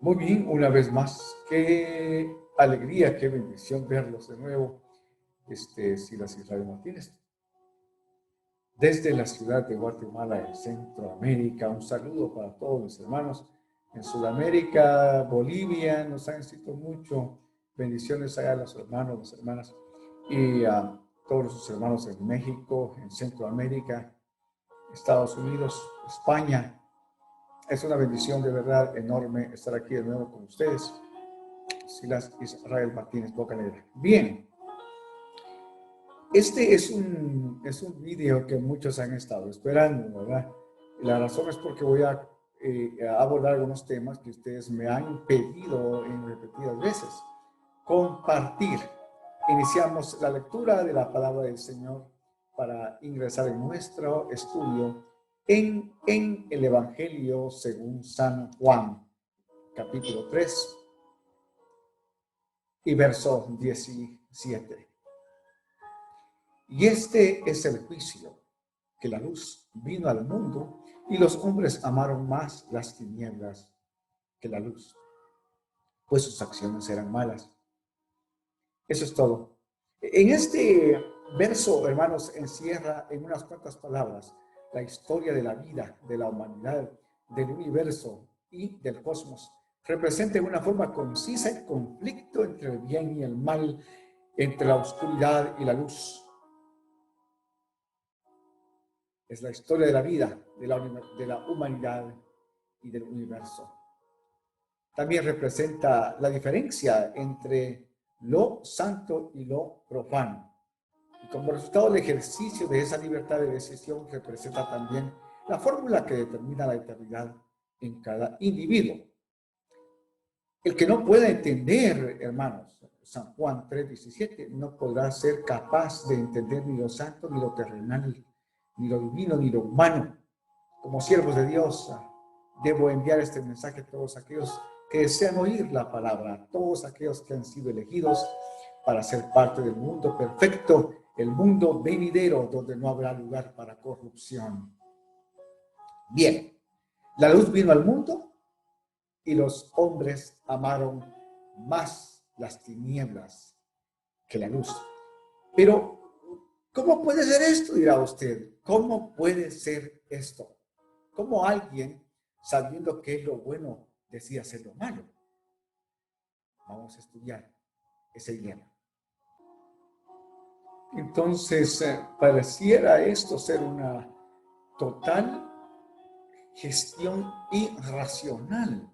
Muy bien, una vez más, qué alegría, qué bendición verlos de nuevo, Silas Israel Martínez. Desde la ciudad de Guatemala, en Centroamérica, un saludo para todos mis hermanos en Sudamérica, Bolivia, nos han escrito mucho, bendiciones allá a los hermanos, las hermanas, y a todos sus hermanos en México, en Centroamérica, Estados Unidos, España. Es una bendición de verdad enorme estar aquí de nuevo con ustedes. Silas Israel Martínez, Boca Negra. Bien, este es un video que muchos han estado esperando, ¿verdad? La razón es porque voy a abordar algunos temas que ustedes me han pedido en repetidas veces. Compartir. Iniciamos la lectura de la palabra del Señor para ingresar en nuestro estudio en el Evangelio según San Juan, capítulo 3 y verso 17. Y este es el juicio, que la luz vino al mundo y los hombres amaron más las tinieblas que la luz, pues sus acciones eran malas. Eso es todo. En este verso, hermanos, encierra en unas cuantas palabras la historia de la vida, de la humanidad, del universo y del cosmos. Representa en una forma concisa el conflicto entre el bien y el mal, entre la oscuridad y la luz. Es la historia de la vida, de la humanidad y del universo. También representa la diferencia entre lo santo y lo profano. Y como resultado del ejercicio de esa libertad de decisión, representa también la fórmula que determina la eternidad en cada individuo. El que no pueda entender, hermanos, San Juan 3:17, no podrá ser capaz de entender ni lo santo, ni lo terrenal, ni lo divino, ni lo humano. Como siervos de Dios, debo enviar este mensaje a todos aquellos que desean oír la palabra, a todos aquellos que han sido elegidos para ser parte del mundo perfecto, el mundo venidero donde no habrá lugar para corrupción. Bien, la luz vino al mundo y los hombres amaron más las tinieblas que la luz. Pero, ¿cómo puede ser esto? Dirá usted. ¿Cómo puede ser esto? ¿Cómo alguien, sabiendo qué es lo bueno, decide hacer lo malo? Vamos a estudiar ese dilema. Entonces, pareciera esto ser una total gestión irracional.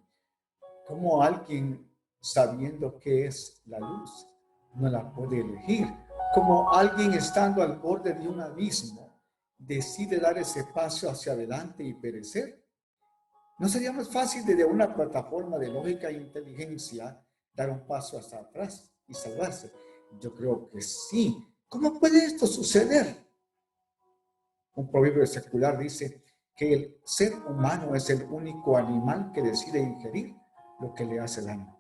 ¿Cómo alguien, sabiendo qué es la luz, no la puede elegir? Como alguien estando al borde de un abismo, decide dar ese paso hacia adelante y perecer. ¿No sería más fácil desde una plataforma de lógica e inteligencia dar un paso hacia atrás y salvarse? Yo creo que sí. ¿Cómo puede esto suceder? Un proverbio secular dice que el ser humano es el único animal que decide ingerir lo que le hace daño.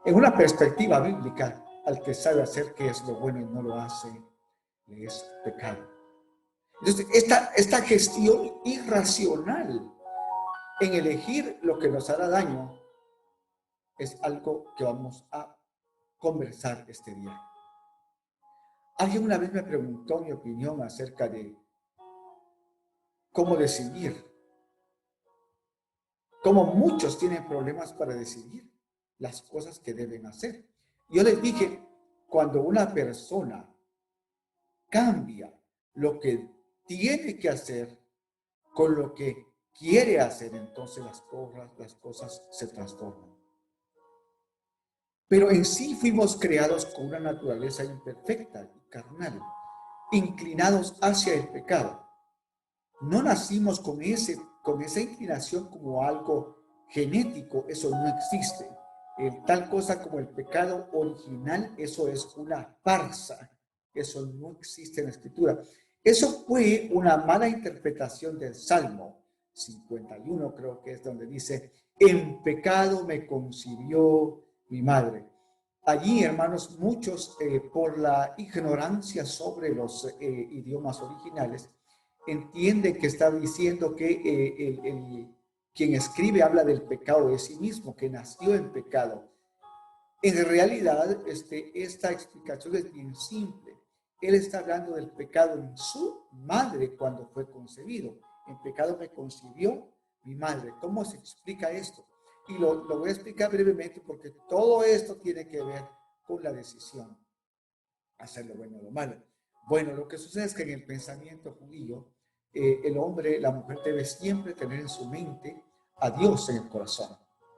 En una perspectiva bíblica, al que sabe hacer qué es lo bueno y no lo hace, le es pecado. Entonces, esta gestión irracional en elegir lo que nos hará daño es algo que vamos a conversar este día. Alguien una vez me preguntó mi opinión acerca de cómo decidir. Cómo muchos tienen problemas para decidir las cosas que deben hacer. Yo les dije, cuando una persona cambia lo que tiene que hacer con lo que quiere hacer, entonces las cosas se transforman. Pero en sí fuimos creados con una naturaleza imperfecta y carnal, inclinados hacia el pecado. No nacimos con esa inclinación como algo genético, eso no existe. Tal cosa como el pecado original, eso es una farsa, eso no existe en la Escritura. Eso fue una mala interpretación del Salmo 51, creo que es donde dice, en pecado me concibió mi madre. Allí, hermanos, muchos por la ignorancia sobre los idiomas originales, entienden que está diciendo que quien escribe habla del pecado de sí mismo, que nació en pecado. En realidad, esta explicación es bien simple. Él está hablando del pecado en su madre cuando fue concebido. En pecado me concibió mi madre. ¿Cómo se explica esto? Y lo voy a explicar brevemente porque todo esto tiene que ver con la decisión, hacer lo bueno o lo malo. Bueno, lo que sucede es que en el pensamiento judío, el hombre, la mujer debe siempre tener en su mente a Dios en el corazón.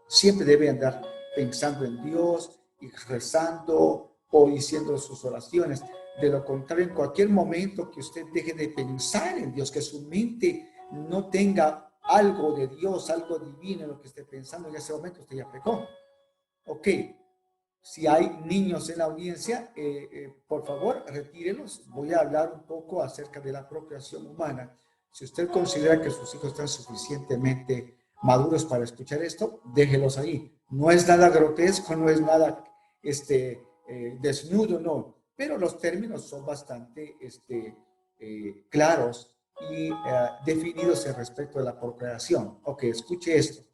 Siempre debe andar pensando en Dios y rezando o diciendo sus oraciones. De lo contrario, en cualquier momento que usted deje de pensar en Dios, que su mente no tenga algo de Dios, algo divino en lo que esté pensando, en ese momento usted ya pecó. Ok, si hay niños en la audiencia, por favor, retírelos. Voy a hablar un poco acerca de la procreación humana. Si usted considera que sus hijos están suficientemente maduros para escuchar esto, déjelos ahí. No es nada grotesco, no es nada desnudo, no. Pero los términos son bastante claros y definidos en respecto de la procreación. Ok, escuche esto.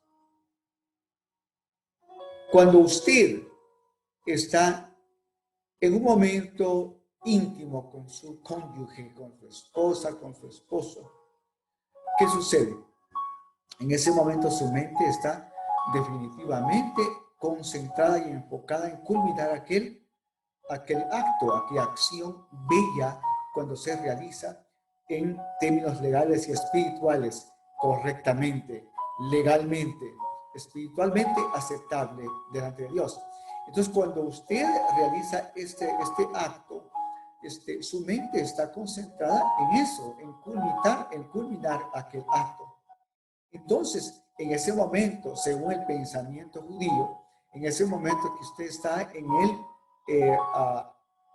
Cuando usted está en un momento íntimo con su cónyuge, con su esposa, con su esposo, ¿qué sucede? En ese momento su mente está definitivamente concentrada y enfocada en culminar aquel acto, aquella acción bella cuando se realiza en términos legales y espirituales correctamente, legalmente, espiritualmente aceptable delante de Dios. Entonces, cuando usted realiza este acto, su mente está concentrada en eso, en culminar aquel acto. Entonces, en ese momento, según el pensamiento judío, en ese momento que usted está en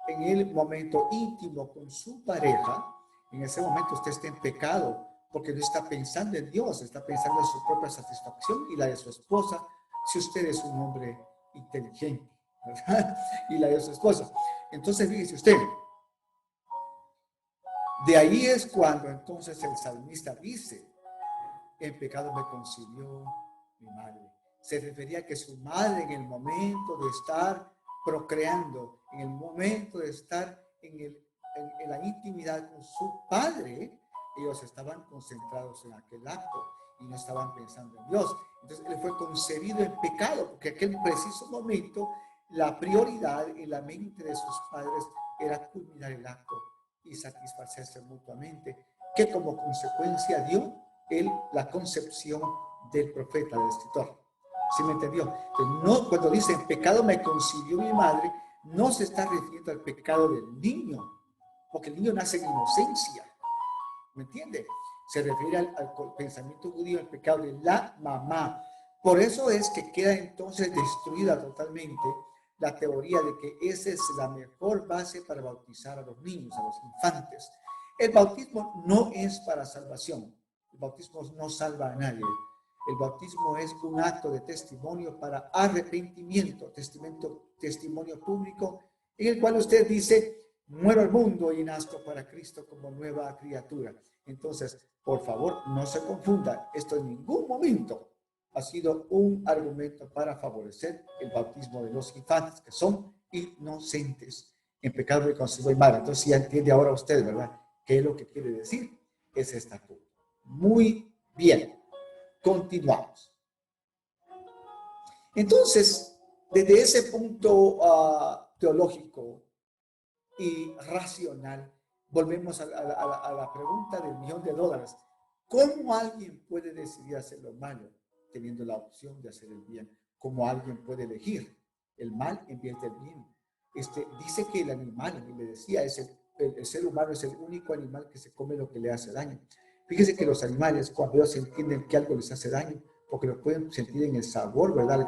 el momento íntimo con su pareja, en ese momento usted está en pecado, porque no está pensando en Dios, está pensando en su propia satisfacción y la de su esposa, si usted es un hombre inteligente, ¿verdad? Y la de su esposa. Entonces, fíjese usted, de ahí es cuando entonces el salmista dice, en pecado me concibió mi madre. Se refería a que su madre en el momento de estar procreando, en el momento de estar en la intimidad con su padre, ellos estaban concentrados en aquel acto y no estaban pensando en Dios. Entonces él fue concebido en pecado, porque en aquel preciso momento la prioridad en la mente de sus padres era culminar el acto y satisfacerse mutuamente, que como consecuencia dio la concepción del profeta, del escritor. ¿Sí me entendió? Entonces, no, cuando dice, en pecado me concibió mi madre, no se está refiriendo al pecado del niño, porque el niño nace en inocencia. ¿Me entiende? Se refiere al pensamiento judío, al pecado de la mamá. Por eso es que queda entonces destruida totalmente la teoría de que esa es la mejor base para bautizar a los niños, a los infantes. El bautismo no es para salvación. El bautismo no salva a nadie. El bautismo es un acto de testimonio para arrepentimiento, testimonio público, en el cual usted dice, muero al mundo y nazco para Cristo como nueva criatura. Entonces, por favor, no se confunda. Esto en ningún momento ha sido un argumento para favorecer el bautismo de los infantes, que son inocentes en pecado de consigo y mal. Entonces, ya entiende ahora usted, ¿verdad? ¿Qué es lo que quiere decir? Es esta punto. Muy bien. Continuamos. Entonces, desde ese punto teológico y racional, volvemos a la pregunta del $1.000.000. ¿Cómo alguien puede decidir hacer lo malo teniendo la opción de hacer el bien? ¿Cómo alguien puede elegir el mal en vez del bien? Dice que el animal, y le decía, el ser humano es el único animal que se come lo que le hace daño. Fíjese que los animales, cuando ellos entienden que algo les hace daño, porque lo pueden sentir en el sabor, ¿verdad?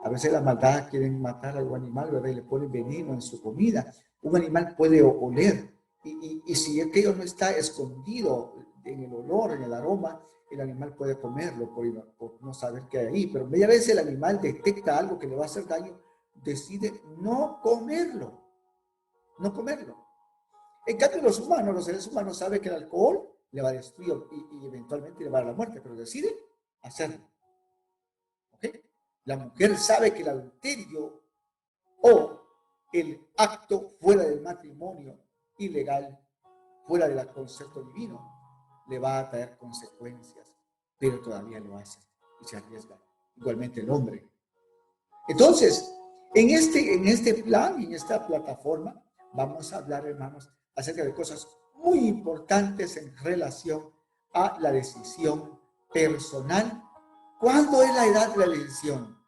A veces la maldad quieren matar a algún animal, ¿verdad? Y le ponen veneno en su comida. Un animal puede oler, y si aquello no está escondido en el olor, en el aroma, el animal puede comerlo por no saber qué hay ahí. Pero media vez el animal detecta algo que le va a hacer daño, decide no comerlo, no comerlo. En cambio, los seres humanos saben que el alcohol le va a destruir y eventualmente le va a dar la muerte, pero decide hacerlo. La mujer sabe que el adulterio o el acto fuera del matrimonio ilegal, fuera del concepto divino, le va a traer consecuencias, pero todavía lo hace y se arriesga. Igualmente el hombre. Entonces, en este plan y en esta plataforma, vamos a hablar, hermanos, acerca de cosas muy importantes en relación a la decisión personal. ¿Cuándo es la edad de la decisión?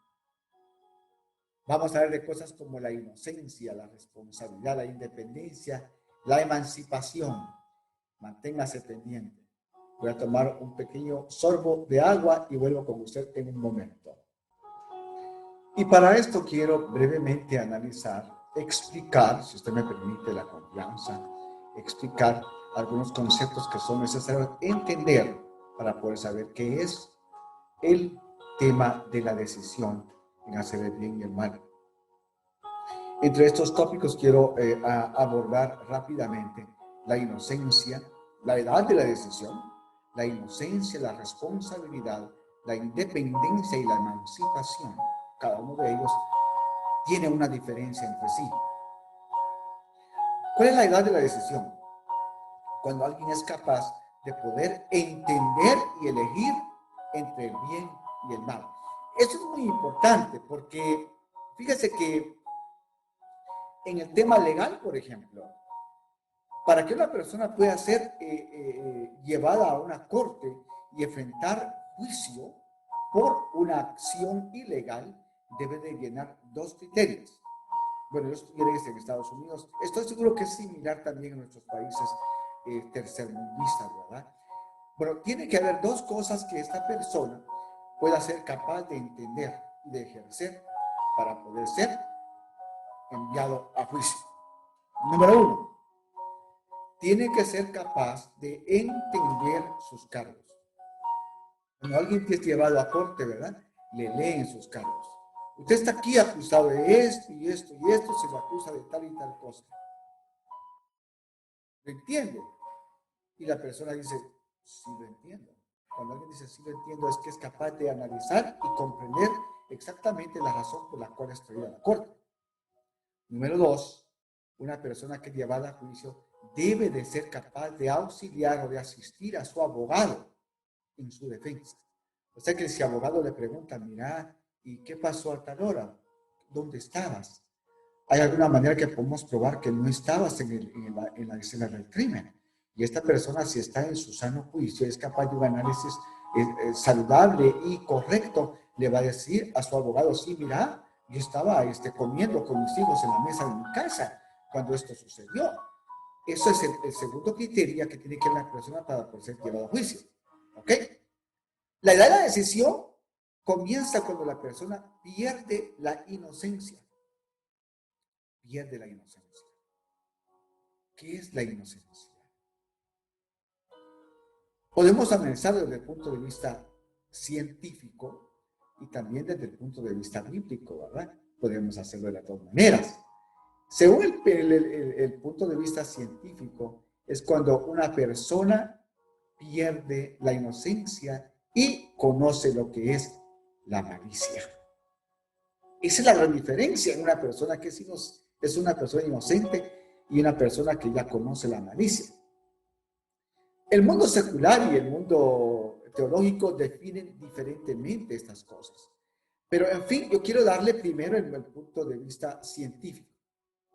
Vamos a ver de cosas como la inocencia, la responsabilidad, la independencia, la emancipación. Manténgase pendiente. Voy a tomar un pequeño sorbo de agua y vuelvo con usted en un momento. Y para esto quiero brevemente analizar, explicar, si usted me permite la confianza, explicar algunos conceptos que son necesarios entender para poder saber qué es el tema de la decisión en hacer el bien y el mal. Entre estos tópicos quiero abordar rápidamente la inocencia, la edad de la decisión, la inocencia, la responsabilidad, la independencia y la emancipación. Cada uno de ellos tiene una diferencia entre sí. ¿Cuál es la edad de la decisión? Cuando alguien es capaz de poder entender y elegir entre el bien y el mal. Eso es muy importante porque fíjese que en el tema legal, por ejemplo, para que una persona pueda ser llevada a una corte y enfrentar juicio por una acción ilegal, debe de llenar dos criterios. Bueno, yo estudié en Estados Unidos. Estoy seguro que es similar también en nuestros países tercermundistas, ¿verdad? Bueno, tiene que haber dos cosas que esta persona pueda ser capaz de entender y de ejercer para poder ser enviado a juicio. Número uno, tiene que ser capaz de entender sus cargos. Cuando alguien es llevado a corte, ¿verdad? Le leen sus cargos. Usted está aquí acusado de esto y esto y esto, se lo acusa de tal y tal cosa. ¿Lo entiende? Y la persona dice, sí lo entiendo. Cuando alguien dice, sí lo entiendo, es que es capaz de analizar y comprender exactamente la razón por la cual estoy a la corte. Número dos, una persona que es llevada a juicio debe de ser capaz de auxiliar o de asistir a su abogado en su defensa. O sea que si el abogado le pregunta, mira, ¿y qué pasó a tal hora? ¿Dónde estabas? ¿Hay alguna manera que podemos probar que no estabas en la escena del crimen? Y esta persona, si está en su sano juicio, es capaz de un análisis saludable y correcto, le va a decir a su abogado, sí, mira, yo estaba comiendo con mis hijos en la mesa de mi casa cuando esto sucedió. Eso es el segundo criterio que tiene que la persona para poder ser llevado a juicio. ¿Ok? La edad de la decisión comienza cuando la persona pierde la inocencia. Pierde la inocencia. ¿Qué es la inocencia? Podemos analizarlo desde el punto de vista científico y también desde el punto de vista bíblico, ¿verdad? Podemos hacerlo de las dos maneras. Según el punto de vista científico, es cuando una persona pierde la inocencia y conoce lo que es la malicia. Esa es la gran diferencia en una persona que es una persona inocente y una persona que ya conoce la malicia. El mundo secular y el mundo teológico definen diferentemente estas cosas. Pero, en fin, yo quiero darle primero el punto de vista científico.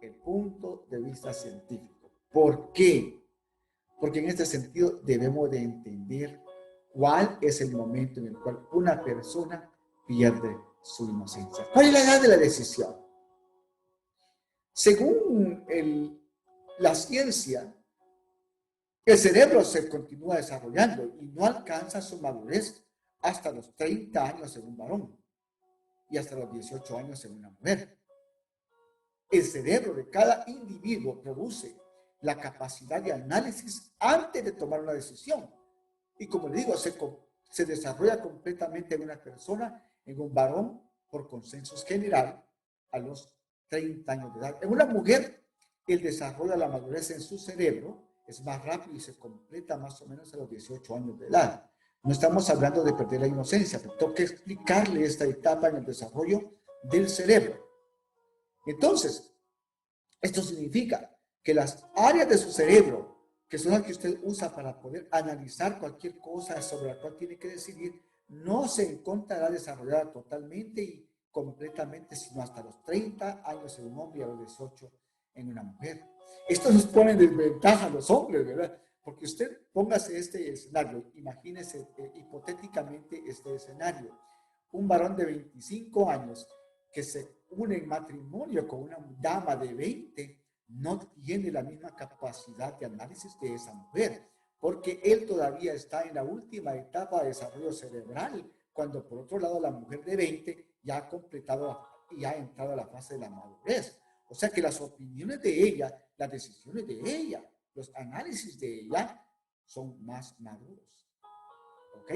El punto de vista científico. ¿Por qué? Porque en este sentido debemos de entender cuál es el momento en el cual una persona pierde su inocencia. ¿Cuál es la edad de la decisión? Según la ciencia, el cerebro se continúa desarrollando y no alcanza su madurez hasta los 30 años en un varón y hasta los 18 años en una mujer. El cerebro de cada individuo produce la capacidad de análisis antes de tomar una decisión. Y como le digo, se desarrolla completamente en una persona, en un varón, por consenso general, a los 30 años de edad. En una mujer, el desarrollo de la madurez en su cerebro es más rápido y se completa más o menos a los 18 años de edad. No estamos hablando de perder la inocencia, pero tengo que explicarle esta etapa en el desarrollo del cerebro. Entonces, esto significa que las áreas de su cerebro, que son las que usted usa para poder analizar cualquier cosa sobre la cual tiene que decidir, no se encontrará desarrollada totalmente y completamente, sino hasta los 30 años en un hombre y a los 18 en una mujer. Esto nos pone en desventaja a los hombres, ¿verdad? Porque usted póngase este escenario, imagínese hipotéticamente este escenario. Un varón de 25 años que se une en matrimonio con una dama de 20 no tiene la misma capacidad de análisis de esa mujer, porque él todavía está en la última etapa de desarrollo cerebral, cuando por otro lado la mujer de 20 ya ha completado y ha entrado a la fase de la madurez. O sea que las opiniones de ella, las decisiones de ella, los análisis de ella son más maduros, ¿ok?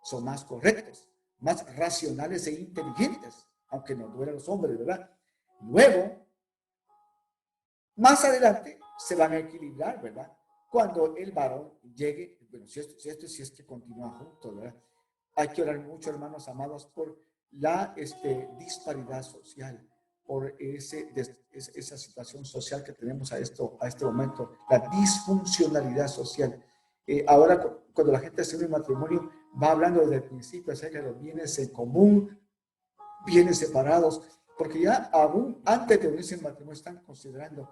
Son más correctos, más racionales e inteligentes, aunque nos duelen los hombres, ¿verdad? Luego, más adelante, se van a equilibrar, ¿verdad? Cuando el varón llegue, bueno, si es que continúa juntos, ¿verdad? Hay que orar mucho, hermanos amados, por la disparidad social, por esa situación social que tenemos a este momento, la disfuncionalidad social. Ahora, cuando la gente hace un matrimonio, va hablando desde el principio acerca de los bienes en común, bienes separados, porque ya aún antes de unirse en matrimonio están considerando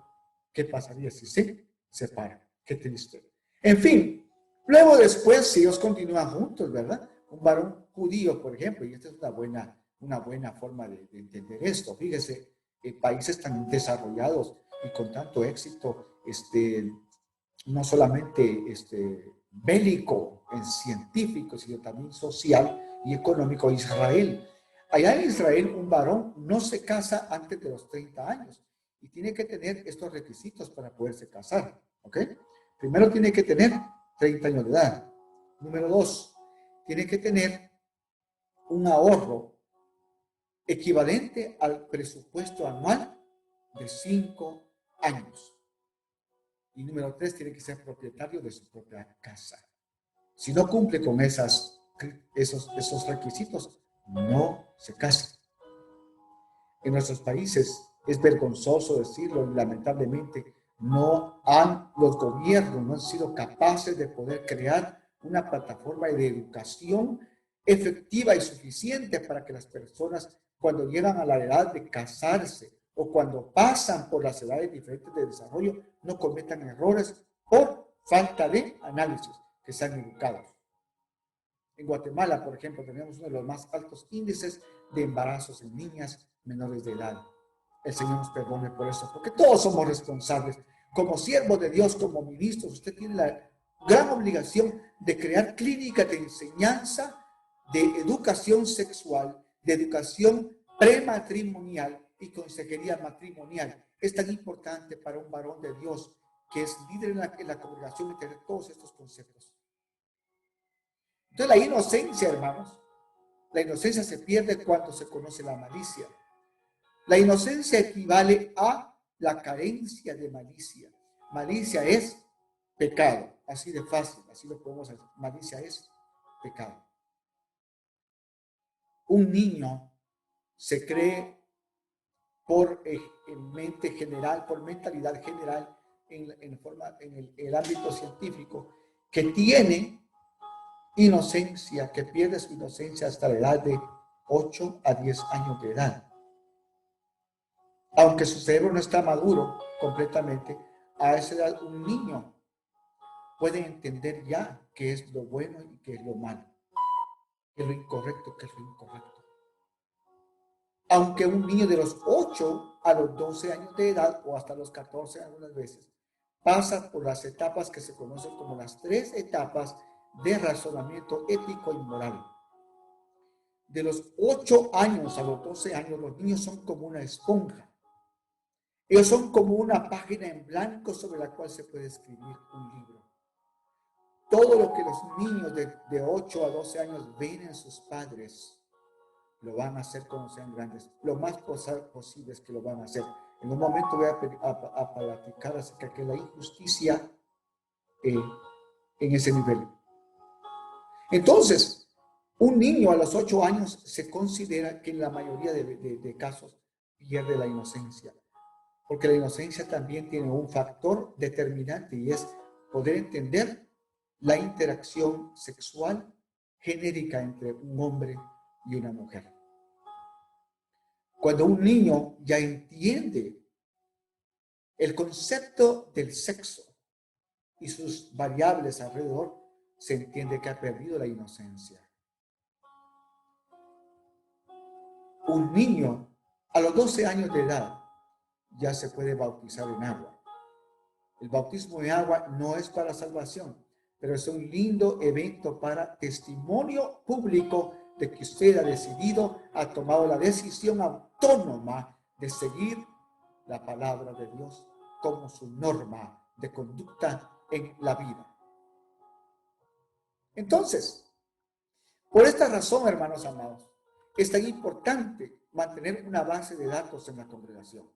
qué pasaría si se separan. Qué triste. En fin, luego después, si ellos continúan juntos, ¿verdad? Un varón judío, por ejemplo, y esta es una buena forma de entender esto. Fíjese, países tan desarrollados y con tanto éxito, no solamente bélico, en científico, sino también social y económico. Israel. Allá en Israel, un varón no se casa antes de los 30 años y tiene que tener estos requisitos para poderse casar, ¿ok? Primero tiene que tener 30 años de edad. Número 2, tiene que tener un ahorro equivalente al presupuesto anual de 5 años. Y número 3, tiene que ser propietario de su propia casa. Si no cumple con esos requisitos, no se casa. En nuestros países es vergonzoso decirlo y lamentablemente los gobiernos no han sido capaces de poder crear una plataforma de educación efectiva y suficiente para que las personas, cuando llegan a la edad de casarse o cuando pasan por las edades diferentes de desarrollo, no cometan errores por falta de análisis, que sean educados. En Guatemala, por ejemplo, tenemos uno de los más altos índices de embarazos en niñas menores de edad. El Señor nos perdone por eso, porque todos somos responsables. Como siervos de Dios, como ministros, usted tiene la gran obligación de crear clínicas de enseñanza, de educación sexual, de educación prematrimonial y consejería matrimonial. Es tan importante para un varón de Dios que es líder en la congregación y tener todos estos conceptos. Entonces la inocencia, hermanos, la inocencia se pierde cuando se conoce la malicia. La inocencia equivale a la carencia de malicia. Malicia es pecado, así de fácil, así lo podemos hacer. Malicia es pecado. Un niño se cree por mente general, por mentalidad general, en el ámbito científico, que tiene inocencia, que pierde su inocencia hasta la edad de 8 a 10 años de edad. Aunque su cerebro no está maduro completamente, a esa edad un niño puede entender ya qué es lo bueno y qué es lo malo, qué es lo incorrecto, qué es lo incorrecto. Aunque un niño de los 8 a los 12 años de edad o hasta los 14 algunas veces pasa por las etapas que se conocen como las 3 etapas de razonamiento ético y moral. De los 8 años a los 12 años, los niños son como una esponja. Ellos son como una página en blanco sobre la cual se puede escribir un libro. Todo lo que los niños de 8 a 12 años ven en sus padres, lo van a hacer cuando sean grandes. Lo más posible es que lo van a hacer. En un momento voy a platicar acerca de la injusticia en ese nivel. Entonces, un niño a los 8 años se considera que en la mayoría de casos pierde la inocencia, porque la inocencia también tiene un factor determinante y es poder entender la interacción sexual genérica entre un hombre y una mujer. Cuando un niño ya entiende el concepto del sexo y sus variables alrededor, se entiende que ha perdido la inocencia. Un niño a los 12 años de edad ya se puede bautizar en agua. El bautismo en agua no es para salvación, pero es un lindo evento para testimonio público de que usted ha decidido, ha tomado la decisión autónoma de seguir la palabra de Dios como su norma de conducta en la vida. Entonces, por esta razón, hermanos amados, es tan importante mantener una base de datos en la congregación.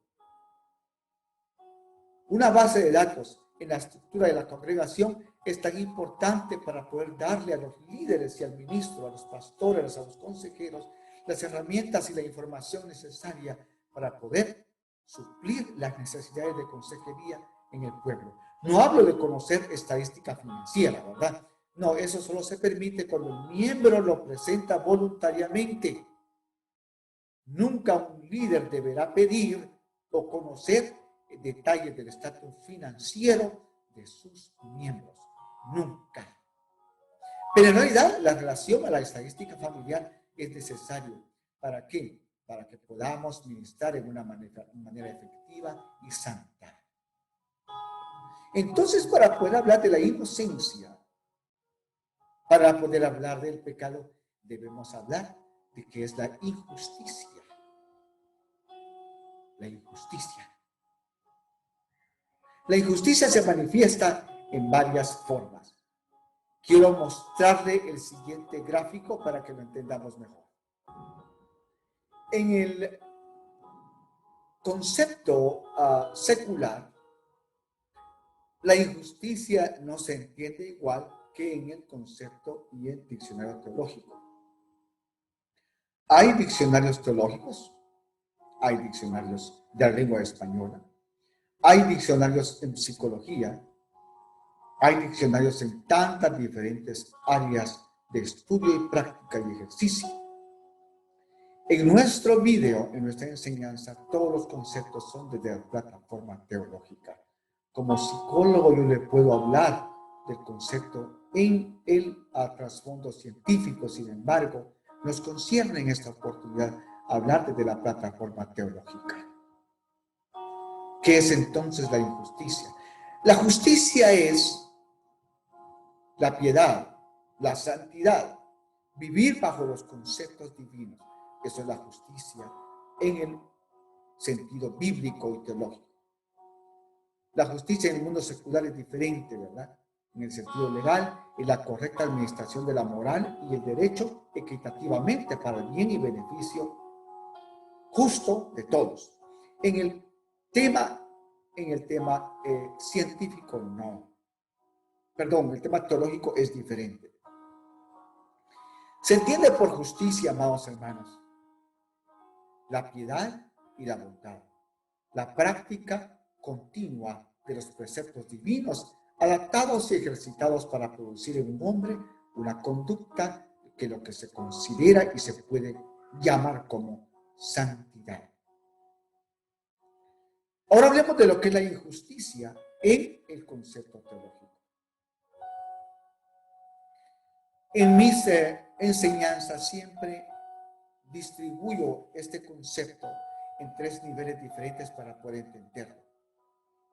Una base de datos en la estructura de la congregación es tan importante para poder darle a los líderes y al ministro, a los pastores, a los consejeros, las herramientas y la información necesaria para poder suplir las necesidades de consejería en el pueblo. No hablo de conocer estadística financiera, ¿verdad? No, eso solo se permite cuando el miembro lo presenta voluntariamente. Nunca un líder deberá pedir o conocer detalles del estatus financiero de sus miembros. Nunca. Pero en realidad la relación a la estadística familiar es necesario. ¿Para qué? Para que podamos ministrar en una manera efectiva y santa. Entonces, para poder hablar de la inocencia, para poder hablar del pecado, debemos hablar de qué es la injusticia. La injusticia. La injusticia se manifiesta en varias formas. Quiero mostrarle el siguiente gráfico para que lo entendamos mejor. En el concepto secular, la injusticia no se entiende igual que en el concepto y el diccionario teológico. Hay diccionarios teológicos, hay diccionarios de la lengua española, hay diccionarios en psicología, hay diccionarios en tantas diferentes áreas de estudio y práctica y ejercicio. En nuestro video, en nuestra enseñanza, todos los conceptos son desde la plataforma teológica. Como psicólogo yo le puedo hablar del concepto en el trasfondo científico, sin embargo, nos concierne en esta oportunidad hablar desde la plataforma teológica. ¿Qué es entonces la injusticia? La justicia es la piedad, la santidad, vivir bajo los conceptos divinos. Eso es la justicia en el sentido bíblico y teológico. La justicia en el mundo secular es diferente, ¿verdad? En el sentido legal, es la correcta administración de la moral y el derecho equitativamente para el bien y beneficio justo de todos. En el tema científico, no. Perdón, el tema teológico es diferente. Se entiende por justicia, amados hermanos, la piedad y la bondad, la práctica continua de los preceptos divinos, adaptados y ejercitados para producir en un hombre una conducta que lo que se considera y se puede llamar como santidad. Ahora hablemos de lo que es la injusticia en el concepto teológico. En mis enseñanzas siempre distribuyo este concepto en 3 niveles diferentes para poder entenderlo.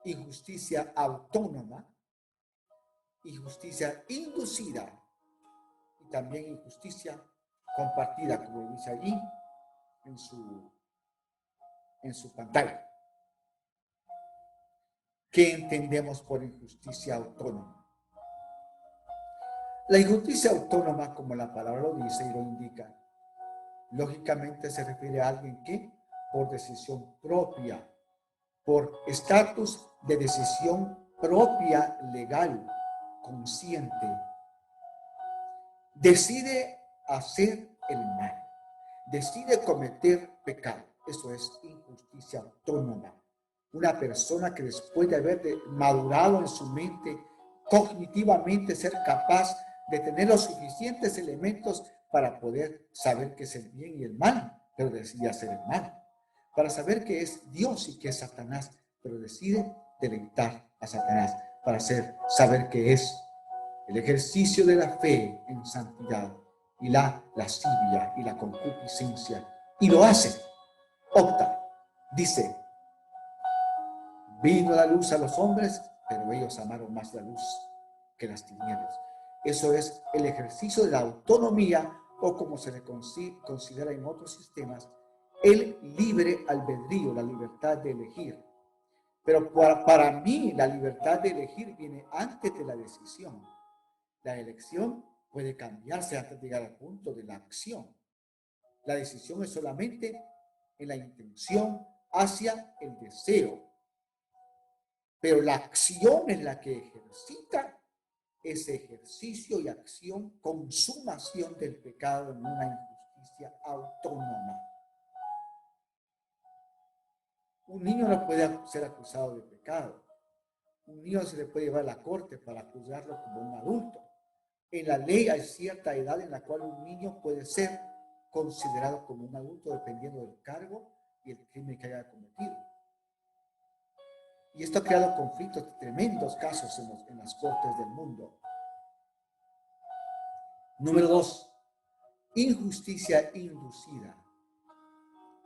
Injusticia autónoma, injusticia inducida y también injusticia compartida, como dice allí en su pantalla. ¿Qué entendemos por injusticia autónoma? La injusticia autónoma, como la palabra lo dice y lo indica, lógicamente se refiere a alguien que, por decisión propia, por estatus de decisión propia legal, consciente, decide hacer el mal, decide cometer pecado. Eso es injusticia autónoma. Una persona que después de haber madurado en su mente, cognitivamente ser capaz de tener los suficientes elementos para poder saber qué es el bien y el mal, pero decide hacer el mal. Para saber qué es Dios y qué es Satanás, pero decide deleitar a Satanás para saber qué es el ejercicio de la fe en santidad y la lascivia y la concupiscencia. Y lo hace, opta, dice, vino la luz a los hombres, pero ellos amaron más la luz que las tinieblas. Eso es el ejercicio de la autonomía, o como se le considera en otros sistemas, el libre albedrío, la libertad de elegir. Pero para mí la libertad de elegir viene antes de la decisión. La elección puede cambiarse antes de llegar al punto de la acción. La decisión es solamente en la intención hacia el deseo. Pero la acción es la que ejercita ese ejercicio y acción, consumación del pecado en una injusticia autónoma. Un niño no puede ser acusado de pecado. Un niño se le puede llevar a la corte para juzgarlo como un adulto. En la ley hay cierta edad en la cual un niño puede ser considerado como un adulto dependiendo del cargo y el crimen que haya cometido. Y esto ha creado conflictos, tremendos casos en las cortes del mundo. Número 2, injusticia inducida.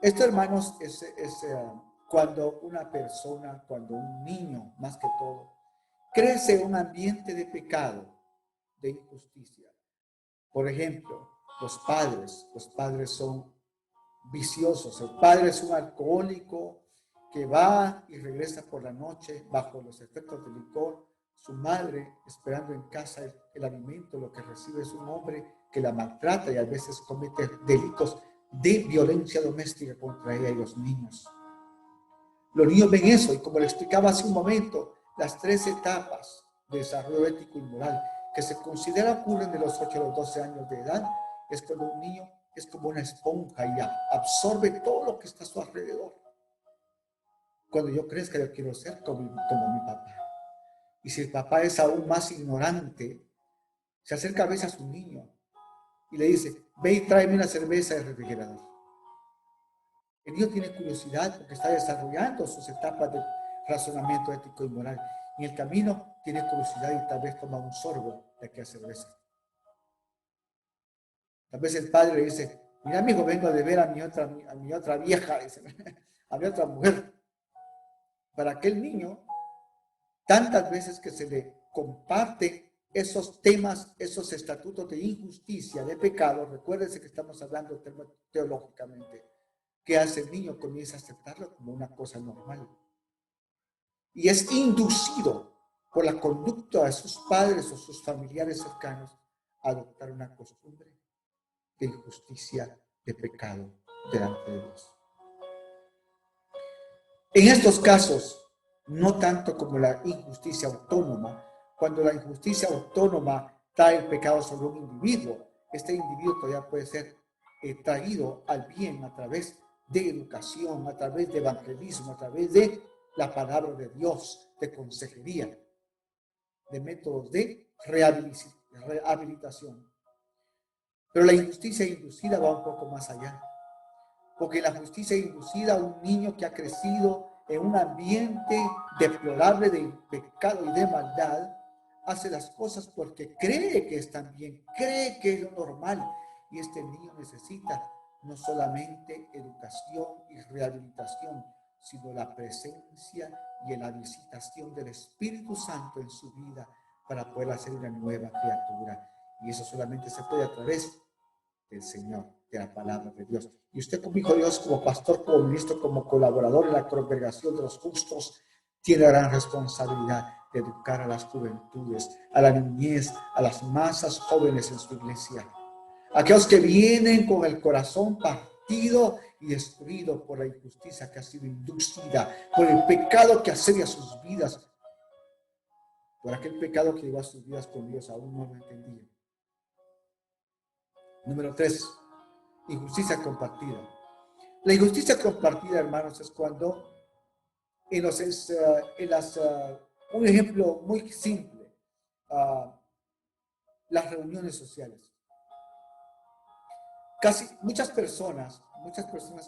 Esto, hermanos, es cuando una persona, cuando un niño, más que todo, crece en un ambiente de pecado, de injusticia. Por ejemplo, los padres son viciosos. El padre es un alcohólico que va y regresa por la noche bajo los efectos del licor. Su madre, esperando en casa el alimento, lo que recibe es un hombre que la maltrata y a veces comete delitos de violencia doméstica contra ella y los niños. Los niños ven eso y, como le explicaba hace un momento, las 3 etapas de desarrollo ético y moral que se considera ocurren de los 8 a los 12 años de edad, es cuando un niño es como una esponja y absorbe todo lo que está a su alrededor. Cuando yo crezca, yo quiero ser como mi papá. Y si el papá es aún más ignorante, se acerca a veces a su niño y le dice, ve y tráeme una cerveza del refrigerador. El niño tiene curiosidad porque está desarrollando sus etapas de razonamiento ético y moral. Y en el camino tiene curiosidad y tal vez toma un sorbo de aquella cerveza. Tal vez el padre le dice, mira, amigo, vengo de ver a mi otra vieja, dice, a mi otra mujer. Para aquel niño, tantas veces que se le comparte esos temas, esos estatutos de injusticia, de pecado, recuérdense que estamos hablando teológicamente, que hace el niño comienza a aceptarlo como una cosa normal. Y es inducido por la conducta de sus padres o sus familiares cercanos a adoptar una costumbre de injusticia, de pecado delante de Dios. En estos casos, no tanto como la injusticia autónoma, cuando la injusticia autónoma trae el pecado sobre un individuo, este individuo todavía puede ser traído al bien a través de educación, a través de evangelismo, a través de la palabra de Dios, de consejería, de métodos de rehabilitación. Pero la injusticia inducida va un poco más allá. Porque la justicia inducida a un niño que ha crecido en un ambiente deplorable de pecado y de maldad, hace las cosas porque cree que están bien, cree que es lo normal. Y este niño necesita no solamente educación y rehabilitación, sino la presencia y la visitación del Espíritu Santo en su vida para poder hacer una nueva criatura. Y eso solamente se puede a través del Señor, de la palabra de Dios. Y usted como hijo de Dios, como pastor, como ministro, como colaborador en la congregación de los justos, tiene la gran responsabilidad de educar a las juventudes, a la niñez, a las masas jóvenes en su iglesia. Aquellos que vienen con el corazón partido y destruido por la injusticia que ha sido inducida, por el pecado que asedia sus vidas, por aquel pecado que llevó a sus vidas con Dios, aún no lo entendían. Número 3, injusticia compartida. La injusticia compartida, hermanos, es cuando un ejemplo muy simple, las reuniones sociales. Muchas personas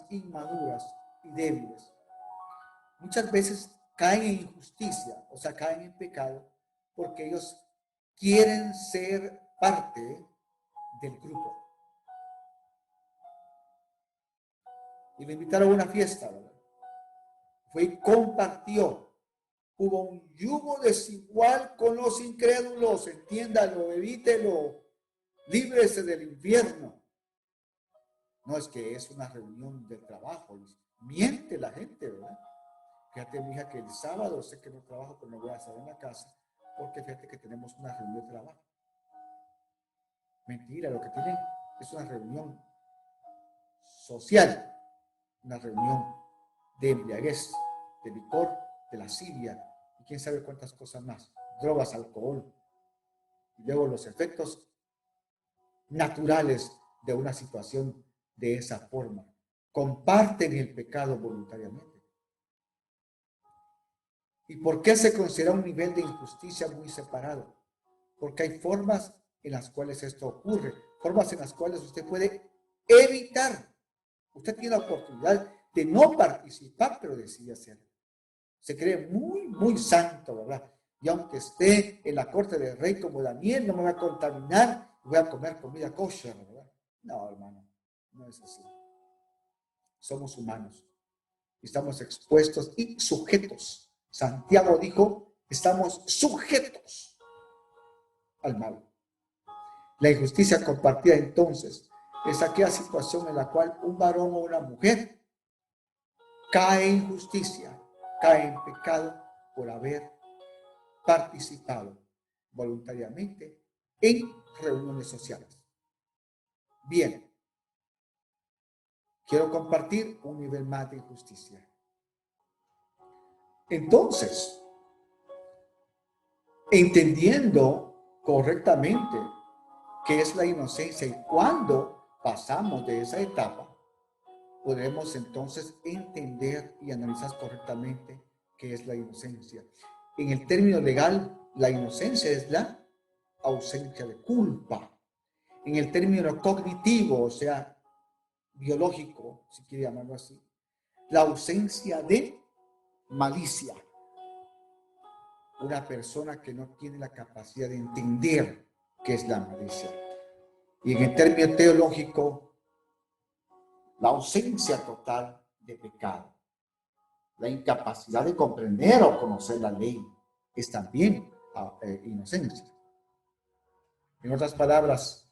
inmaduras y débiles, muchas veces caen en injusticia, o sea, caen en pecado, porque ellos quieren ser parte del grupo. Y le invitaron a una fiesta, ¿verdad? Fue y compartió. Hubo un yugo desigual con los incrédulos, entiéndalo, evítelo, líbrese del infierno. No es que es una reunión de trabajo, miente la gente, ¿verdad? Fíjate, mi hija, que el sábado sé que no trabajo, pero no voy a estar en la casa, porque fíjate que tenemos una reunión de trabajo. Mentira, lo que tienen es una reunión social, una reunión de embriaguez, de licor, de lascivia, y quién sabe cuántas cosas más, drogas, alcohol, y luego los efectos naturales de una situación de esa forma. Comparten el pecado voluntariamente. ¿Y por qué se considera un nivel de injusticia muy separado? Porque hay formas en las cuales esto ocurre, formas en las cuales usted puede evitar. Usted tiene la oportunidad de no participar, pero decide hacerlo. Se cree muy, muy santo, ¿verdad? Y aunque esté en la corte del rey como Daniel, no me va a contaminar, voy a comer comida kosher, ¿verdad? No, hermano, no es así. Somos humanos. Estamos expuestos y sujetos. Santiago dijo, estamos sujetos al mal. La injusticia compartida entonces es aquella situación en la cual un varón o una mujer cae en injusticia, cae en pecado por haber participado voluntariamente en reuniones sociales. Bien, quiero compartir un nivel más de injusticia. Entonces, entendiendo correctamente qué es la inocencia y cuándo pasamos de esa etapa, podremos entonces entender y analizar correctamente qué es la inocencia. En el término legal, la inocencia es la ausencia de culpa. En el término cognitivo, o sea, biológico, si quiere llamarlo así, la ausencia de malicia. Una persona que no tiene la capacidad de entender qué es la malicia. Y en el término teológico, la ausencia total de pecado. La incapacidad de comprender o conocer la ley es también inocencia. En otras palabras,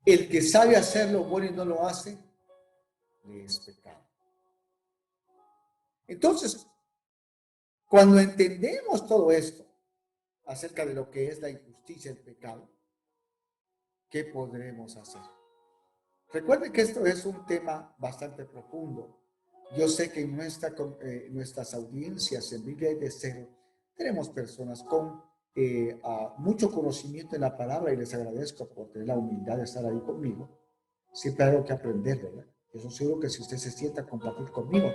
el que sabe hacer lo bueno y no lo hace, le es pecado. Entonces, cuando entendemos todo esto acerca de lo que es la injusticia y el pecado, ¿qué podremos hacer? Recuerden que esto es un tema bastante profundo. Yo sé que en nuestras audiencias en Biblia y de Cero tenemos personas con mucho conocimiento en la palabra y les agradezco por tener la humildad de estar ahí conmigo. Siempre hay algo que aprender, ¿verdad? Eso seguro que si usted se sienta a compartir conmigo,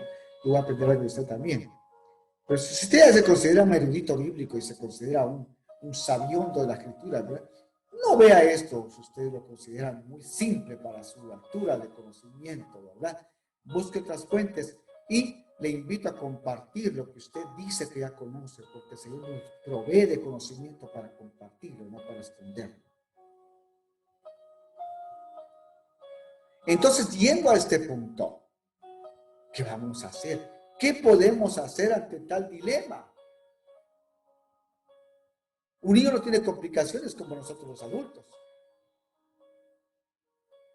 yo voy a aprender algo de usted también. Pero si usted ya se considera un erudito bíblico y se considera un sabiondo de la escritura, ¿verdad? No vea esto, si usted lo considera muy simple para su altura de conocimiento, ¿verdad? Busque otras fuentes y le invito a compartir lo que usted dice que ya conoce, porque el Señor nos provee de conocimiento para compartirlo, no para esconderlo. Entonces, yendo a este punto, ¿qué vamos a hacer? ¿Qué podemos hacer ante tal dilema? Un niño no tiene complicaciones como nosotros los adultos.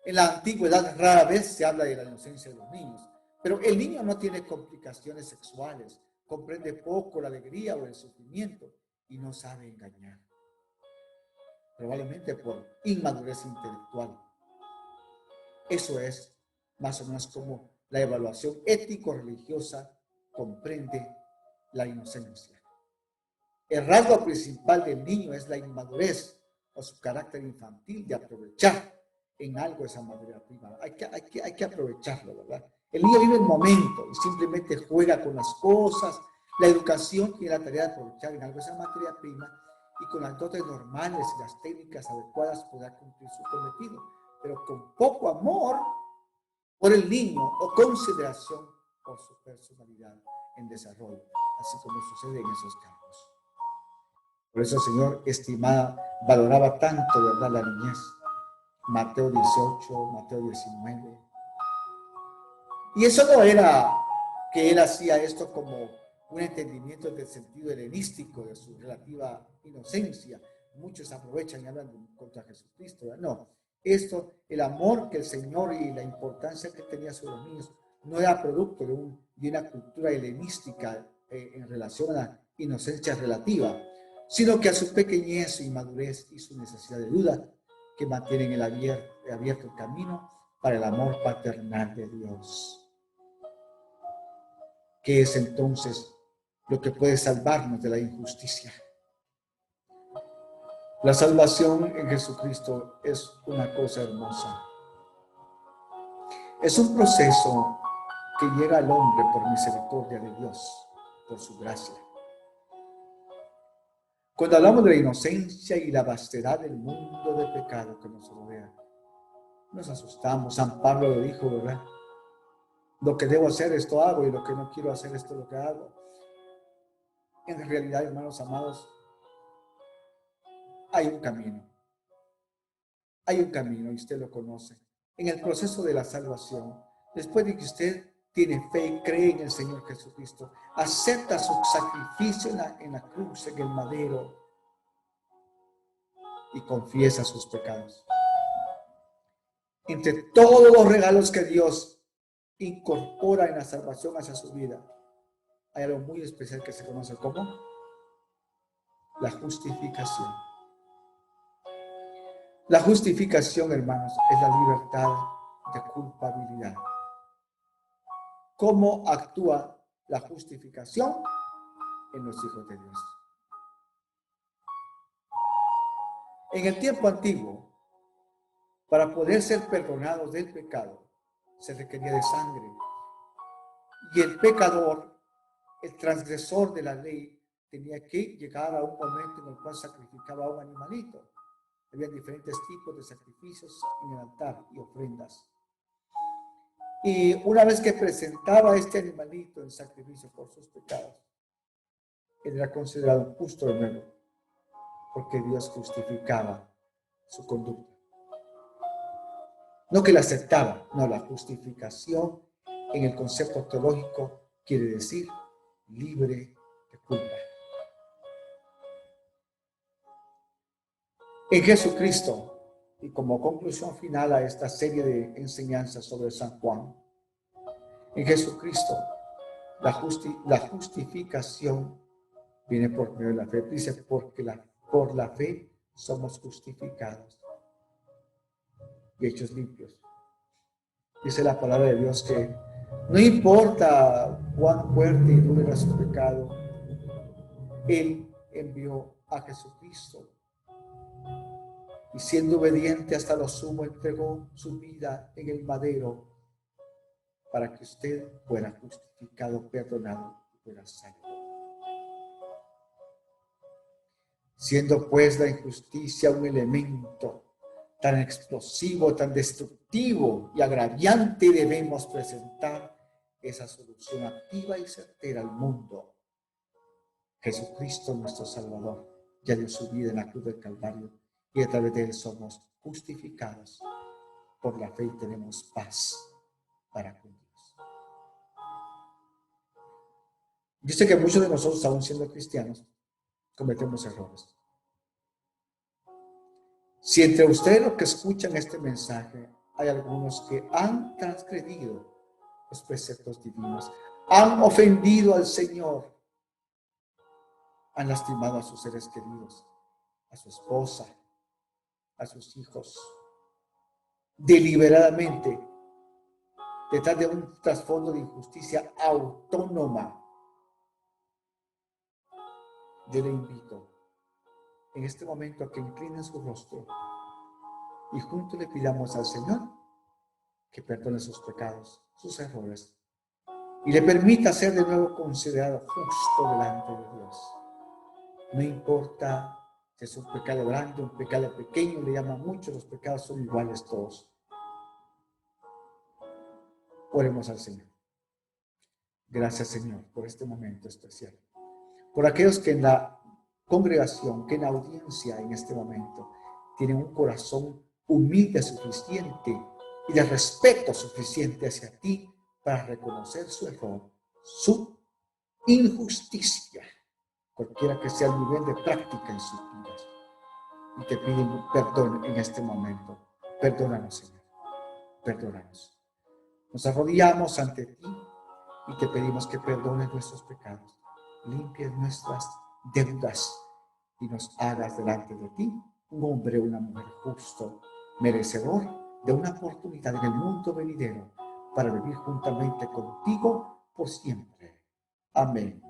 En la antigüedad rara vez se habla de la inocencia de los niños, pero el niño no tiene complicaciones sexuales, comprende poco la alegría o el sufrimiento y no sabe engañar. Probablemente por inmadurez intelectual. Eso es más o menos como la evaluación ético-religiosa comprende la inocencia. El rasgo principal del niño es la inmadurez, o su carácter infantil de aprovechar en algo esa materia prima. Hay que aprovecharlo, ¿verdad? El niño vive el momento y simplemente juega con las cosas. La educación tiene la tarea de aprovechar en algo esa materia prima y con las dotes normales y las técnicas adecuadas podrá cumplir su cometido. Pero con poco amor por el niño o consideración por su personalidad en desarrollo, así como sucede en esos campos. Por eso el Señor valoraba tanto, ¿verdad?, la niñez. Mateo 18, Mateo 19. Y eso no era que él hacía esto como un entendimiento del sentido helenístico de su relativa inocencia. Muchos aprovechan y hablan contra Jesucristo, ¿verdad? No, el amor que el Señor y la importancia que tenía sobre los niños no era producto de una cultura helenística en relación a la inocencia relativa, sino que a su pequeñez, su inmadurez y su necesidad de duda que mantienen abierto el camino para el amor paternal de Dios. ¿Qué es entonces lo que puede salvarnos de la injusticia? La salvación en Jesucristo es una cosa hermosa. Es un proceso que llega al hombre por misericordia de Dios, por su gracia. Cuando hablamos de la inocencia y la vastedad del mundo de pecado que nos rodea, nos asustamos. San Pablo lo dijo, ¿verdad? Lo que debo hacer, esto hago, y lo que no quiero hacer, esto es lo que hago. En realidad, hermanos amados, hay un camino. Hay un camino y usted lo conoce. En el proceso de la salvación, después de que usted tiene fe y cree en el Señor Jesucristo, acepta su sacrificio en la cruz, en el madero, y confiesa sus pecados. Entre todos los regalos que Dios incorpora en la salvación hacia su vida, hay algo muy especial que se conoce como la justificación. La justificación, hermanos, es la libertad de culpabilidad. ¿Cómo actúa la justificación en los hijos de Dios? En el tiempo antiguo, para poder ser perdonados del pecado, se requería de sangre. Y el pecador, el transgresor de la ley, tenía que llegar a un momento en el cual sacrificaba a un animalito. Había diferentes tipos de sacrificios en el altar y ofrendas. Y una vez que presentaba este animalito en sacrificio por sus pecados, él era considerado justo de nuevo, porque Dios justificaba su conducta. No que la aceptaba, no, la justificación en el concepto teológico quiere decir libre de culpa. En Jesucristo, y como conclusión final a esta serie de enseñanzas sobre San Juan, en Jesucristo, la justificación viene por medio de la fe. Dice, porque por la fe somos justificados y hechos limpios. Dice la palabra de Dios que no importa cuán fuerte y duro era su pecado, Él envió a Jesucristo y siendo obediente hasta lo sumo, entregó su vida en el madero para que usted fuera justificado, perdonado y fuera salvo. Siendo pues la injusticia un elemento tan explosivo, tan destructivo y agraviante, debemos presentar esa solución activa y certera al mundo. Jesucristo, nuestro Salvador, ya dio su vida en la cruz del Calvario y a través de él somos justificados. Por la fe y tenemos paz para con Dios. Yo sé que muchos de nosotros, aún siendo cristianos, cometemos errores. Si entre ustedes los que escuchan este mensaje hay algunos que han transgredido los preceptos divinos, han ofendido al Señor, han lastimado a sus seres queridos, a su esposa, a sus hijos, deliberadamente, detrás de un trasfondo de injusticia autónoma, yo le invito en este momento que inclinen su rostro y juntos le pidamos al Señor que perdone sus pecados, sus errores, y le permita ser de nuevo considerado justo delante de Dios. No importa si es un pecado grande, un pecado pequeño, le llaman mucho, los pecados son iguales todos. Oremos al Señor. Gracias, Señor, por este momento especial. Por aquellos que en la congregación, que en la audiencia en este momento tienen un corazón humilde suficiente y de respeto suficiente hacia ti para reconocer su error, su injusticia, cualquiera que sea el nivel de práctica en sus vidas. Y te piden perdón en este momento. Perdónanos, Señor. Perdónanos. Nos arrodillamos ante ti y te pedimos que perdones nuestros pecados, limpies nuestras deudas y nos hagas delante de ti un hombre o una mujer justo, merecedor de una oportunidad en el mundo venidero para vivir juntamente contigo por siempre. Amén.